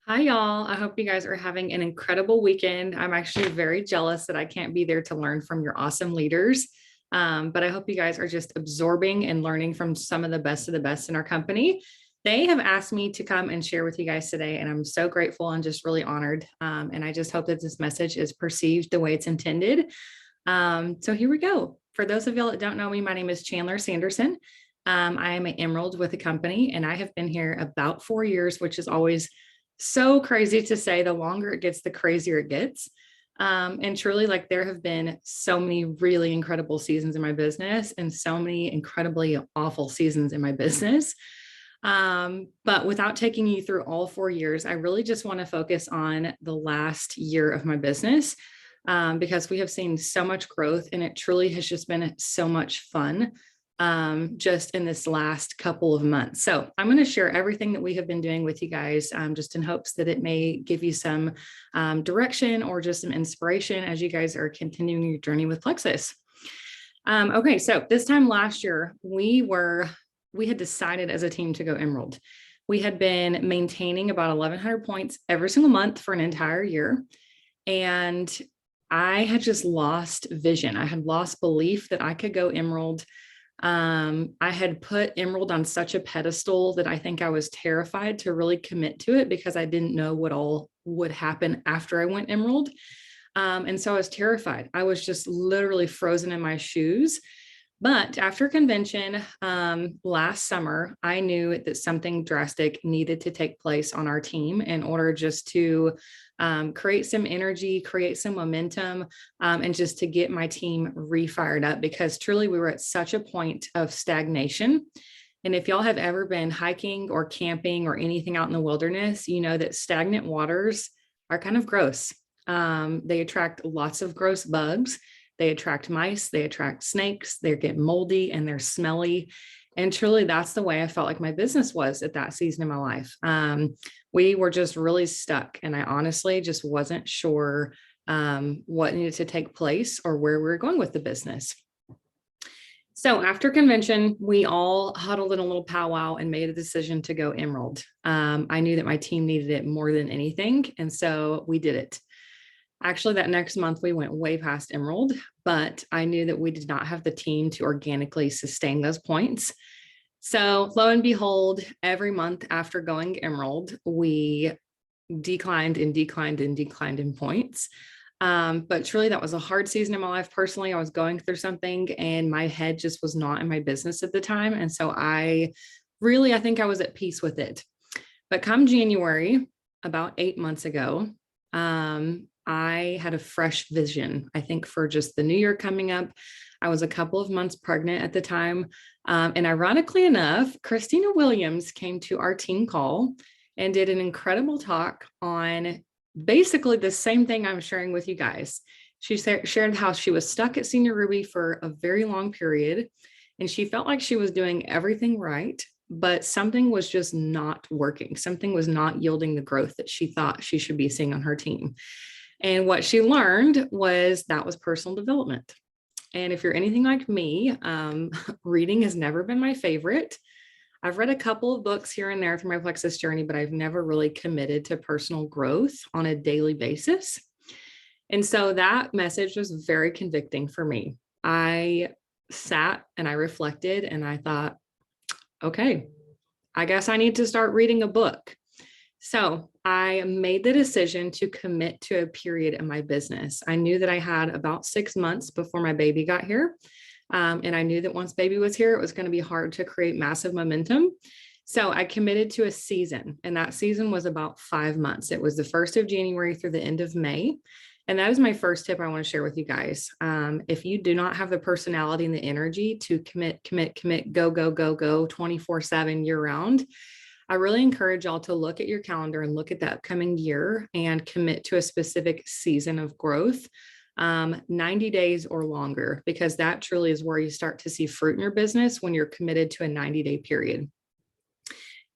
Hi, y'all. I hope you guys are having an incredible weekend. I'm actually very jealous that I can't be there to learn from your awesome leaders. But I hope you guys are just absorbing and learning from some of the best in our company. They have asked me to come and share with you guys today, and I'm so grateful and just really honored. And I just hope that this message is perceived the way it's intended. So here we go. For those of y'all that don't know me, my name is Chandler Sanderson. I am an Emerald with the company, and I have been here about 4 years, which is always so crazy to say. The longer it gets, the crazier it gets. And truly, like, there have been so many really incredible seasons in my business and so many incredibly awful seasons in my business. But without taking you through all 4 years, I really just want to focus on the last year of my business, because we have seen so much growth and it truly has just been so much fun, just in this last couple of months. So I'm going to share everything that we have been doing with you guys, just in hopes that it may give you some direction or just some inspiration as you guys are continuing your journey with Plexus. Okay, so this time last year, we had decided as a team to go Emerald. We had been maintaining about 1,100 points every single month for an entire year. And I had just lost vision. I had lost belief that I could go Emerald. I had put Emerald on such a pedestal that I think I was terrified to really commit to it because I didn't know what all would happen after I went Emerald. And so I was terrified. I was just literally frozen in my shoes. But after convention last summer, I knew that something drastic needed to take place on our team in order just to create some energy, create some momentum, and just to get my team refired up, because truly we were at such a point of stagnation. And if y'all have ever been hiking or camping or anything out in the wilderness, you know that stagnant waters are kind of gross. They attract lots of gross bugs. They attract mice, they attract snakes, they get moldy and they're smelly. And truly, that's the way I felt like my business was at that season in my life. We were just really stuck. And I honestly just wasn't sure what needed to take place or where we were going with the business. So after convention, we all huddled in a little powwow and made a decision to go Emerald. I knew that my team needed it more than anything. And so we did it. Actually, that next month, we went way past Emerald, but I knew that we did not have the team to organically sustain those points. So lo and behold, every month after going Emerald, we declined and declined and declined in points. But truly, that was a hard season in my life. Personally, I was going through something and my head just was not in my business at the time. And so I think I was at peace with it. But come January, about 8 months ago, I had a fresh vision, I think, for just the new year coming up. I was a couple of months pregnant at the time. And ironically enough, Christina Williams came to our team call and did an incredible talk on basically the same thing I'm sharing with you guys. She shared how she was stuck at Senior Ruby for a very long period, and she felt like she was doing everything right, but something was just not working. Something was not yielding the growth that she thought she should be seeing on her team. And what she learned was that was personal development. And if you're anything like me, reading has never been my favorite. I've read a couple of books here and there through my Plexus journey, but I've never really committed to personal growth on a daily basis. And so that message was very convicting for me. I sat and I reflected and I thought, okay, I guess I need to start reading a book. So I made the decision to commit to a period in my business. I knew that I had about 6 months before my baby got here. And I knew that once baby was here, it was going to be hard to create massive momentum. So I committed to a season, and that season was about 5 months. It was the 1st of January through the end of May. And that is my first tip I want to share with you guys. If you do not have the personality and the energy to commit, go 24/7 year round, I really encourage y'all to look at your calendar and look at the upcoming year and commit to a specific season of growth, 90 days or longer, because that truly is where you start to see fruit in your business when you're committed to a 90-day period.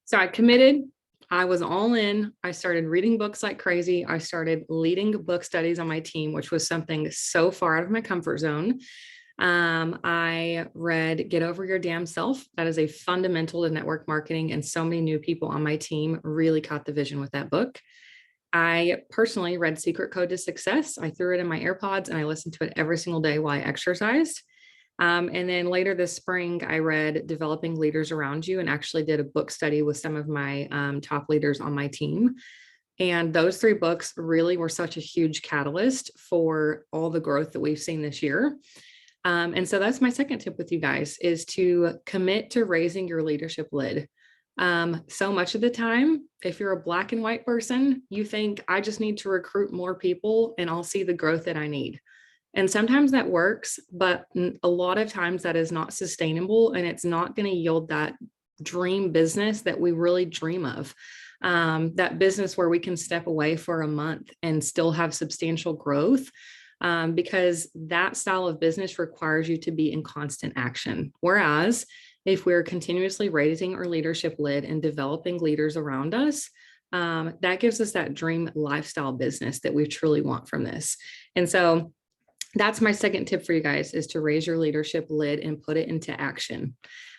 So I committed. I was all in. I started reading books like crazy. I started leading book studies on my team, which was something so far out of my comfort zone. I read Get Over Your Damn Self. That is a fundamental to network marketing, and so many new people on my team really caught the vision with that book. I personally read Secret Code to Success. I threw it in my AirPods and I listened to it every single day while I exercised. And then later this spring, I read Developing Leaders Around You and actually did a book study with some of my top leaders on my team. And those three books really were such a huge catalyst for all the growth that we've seen this year. And so that's my second tip with you guys, is to commit to raising your leadership lid. So much of the time, if you're a black and white person, you think I just need to recruit more people and I'll see the growth that I need. And sometimes that works, but a lot of times that is not sustainable and it's not going to yield that dream business that we really dream of. That business where we can step away for a month and still have substantial growth, because that style of business requires you to be in constant action. Whereas if we're continuously raising our leadership lid and developing leaders around us, that gives us that dream lifestyle business that we truly want from this. And so that's my second tip for you guys, is to raise your leadership lid and put it into action.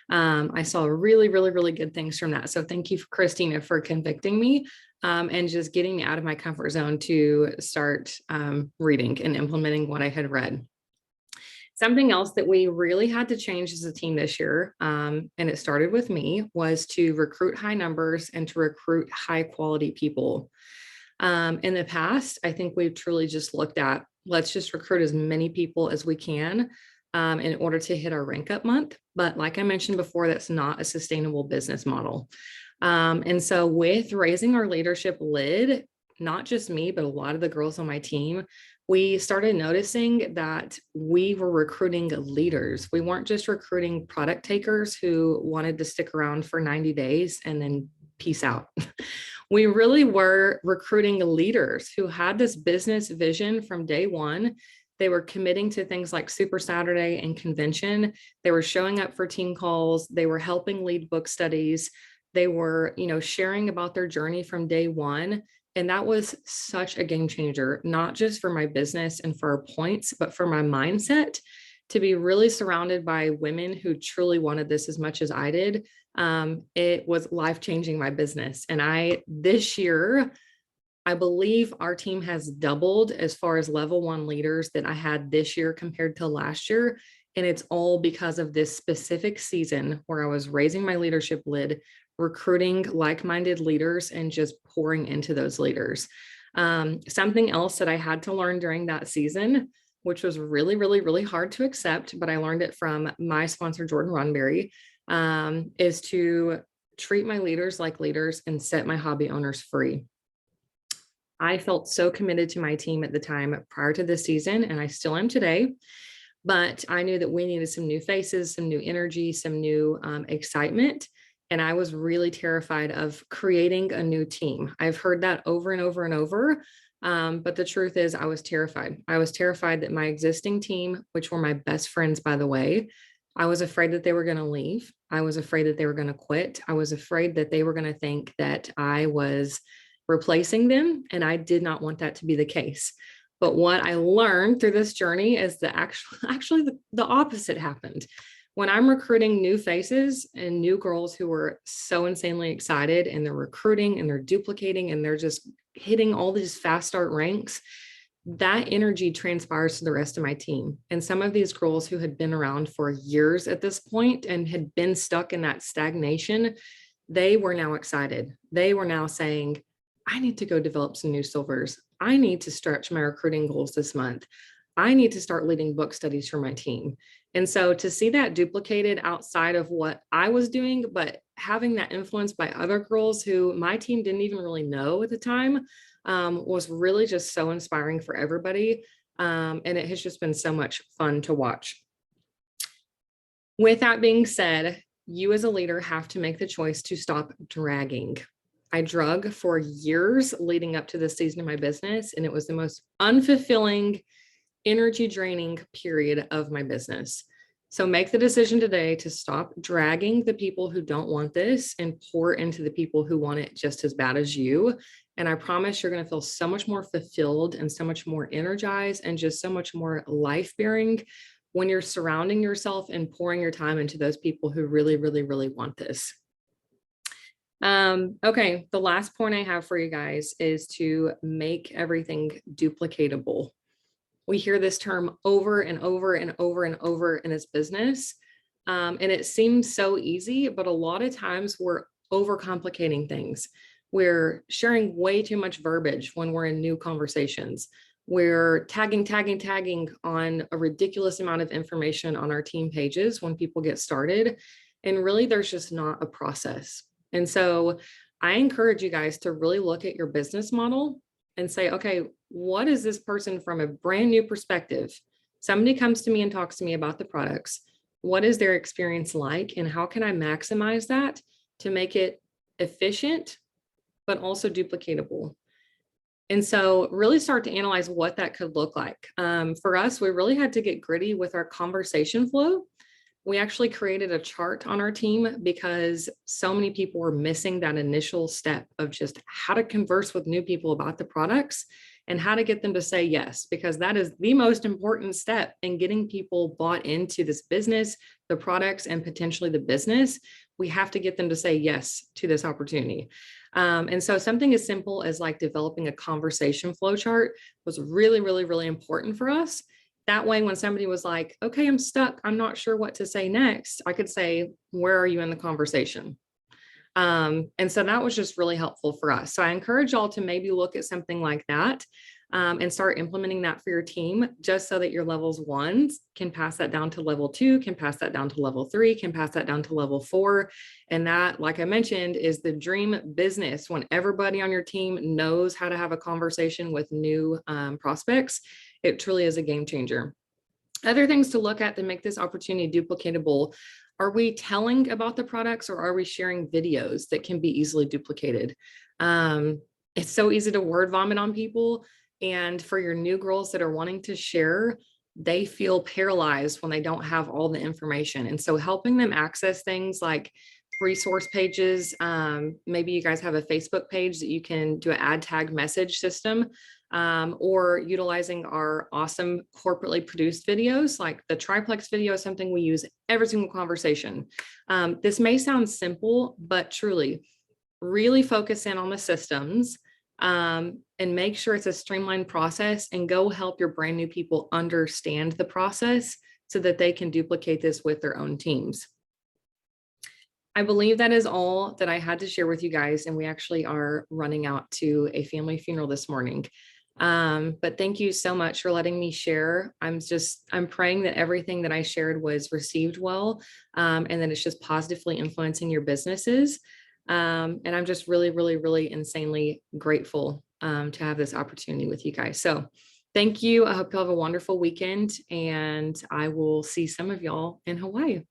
I saw really, really, really good things from that. So thank you, Christina, for convicting me and just getting me out of my comfort zone to start reading and implementing what I had read. Something else that we really had to change as a team this year, and it started with me, was to recruit high numbers and to recruit high quality people. In the past, I think we've truly just looked at, let's just recruit as many people as we can in order to hit our rank up month. But like I mentioned before, that's not a sustainable business model. And so with raising our leadership lid, not just me, but a lot of the girls on my team, we started noticing that we were recruiting leaders. We weren't just recruiting product takers who wanted to stick around for 90 days and then peace out. We really were recruiting leaders who had this business vision from day one. They were committing to things like Super Saturday and convention. They were showing up for team calls. They were helping lead book studies. They were, sharing about their journey from day one. And that was such a game changer, not just for my business and for our points, but for my mindset, to be really surrounded by women who truly wanted this as much as I did. It was life-changing my business. And this year, I believe our team has doubled as far as level 1 leaders that I had this year compared to last year. And it's all because of this specific season where I was raising my leadership lid, recruiting like-minded leaders, and just pouring into those leaders. Something else that I had to learn during that season, which was really, really, really hard to accept, but I learned it from my sponsor, Jordan Ronberry, is to treat my leaders like leaders and set my hobby owners free. I felt so committed to my team at the time prior to this season, and I still am today. But I knew that we needed some new faces, some new energy, some new excitement. And I was really terrified of creating a new team. I've heard that over and over and over. But the truth is, I was terrified. I was terrified that my existing team, which were my best friends, by the way, I was afraid that they were going to leave. I was afraid that they were going to quit. I was afraid that they were going to think that I was replacing them. And I did not want that to be the case. But what I learned through this journey is that actually the opposite happened. When I'm recruiting new faces and new girls who were so insanely excited, and they're recruiting and they're duplicating and they're just hitting all these fast start ranks, that energy transpires to the rest of my team. And some of these girls who had been around for years at this point and had been stuck in that stagnation, they were now excited. They were now saying, I need to go develop some new silvers. I need to stretch my recruiting goals this month. I need to start leading book studies for my team. And so to see that duplicated outside of what I was doing, but having that influence by other girls who my team didn't even really know at the time, was really just so inspiring for everybody. And it has just been so much fun to watch. With that being said, you as a leader have to make the choice to stop dragging. I drug for years leading up to this season of my business, and it was the most unfulfilling, energy draining period of my business. So make the decision today to stop dragging the people who don't want this and pour into the people who want it just as bad as you. And I promise you're going to feel so much more fulfilled and so much more energized and just so much more life-bearing when you're surrounding yourself and pouring your time into those people who really, really, really want this. Okay, the last point I have for you guys is to make everything duplicatable. We hear this term over and over and over and over in this business. And it seems so easy, but a lot of times we're overcomplicating things. We're sharing way too much verbiage when we're in new conversations. We're tagging on a ridiculous amount of information on our team pages when people get started. And really, there's just not a process. And so I encourage you guys to really look at your business model and say, okay, what is this person from a brand new perspective? Somebody comes to me and talks to me about the products. What is their experience like? And how can I maximize that to make it efficient, but also duplicatable? And so really start to analyze what that could look like. For us, we really had to get gritty with our conversation flow. We actually created a chart on our team because so many people were missing that initial step of just how to converse with new people about the products and how to get them to say yes, because that is the most important step in getting people bought into this business, the products, and potentially the business. We have to get them to say yes to this opportunity. And so something as simple as like developing a conversation flow chart was really, really, really important for us. That way, when somebody was like, okay, I'm stuck, I'm not sure what to say next, I could say, where are you in the conversation? And so that was just really helpful for us. So I encourage y'all to maybe look at something like that and start implementing that for your team, just so that your levels ones can pass that down to level 2, can pass that down to level 3, can pass that down to level 4. And that, like I mentioned, is the dream business when everybody on your team knows how to have a conversation with new prospects. It truly is a game changer. Other things to look at to make this opportunity duplicatable: are we telling about the products or are we sharing videos that can be easily duplicated? It's so easy to word vomit on people. And for your new girls that are wanting to share, they feel paralyzed when they don't have all the information. And so helping them access things like resource pages, maybe you guys have a Facebook page that you can do an ad tag message system, or utilizing our awesome corporately produced videos, like the triplex video is something we use every single conversation. This may sound simple, but truly, really focus in on the systems and make sure it's a streamlined process, and go help your brand new people understand the process so that they can duplicate this with their own teams. I believe that is all that I had to share with you guys, and we actually are running out to a family funeral this morning. But thank you so much for letting me share. I'm praying that everything that I shared was received well, and that it's just positively influencing your businesses. And I'm just really, really, really insanely grateful to have this opportunity with you guys. So thank you. I hope you'll have a wonderful weekend, and I will see some of y'all in Hawaii.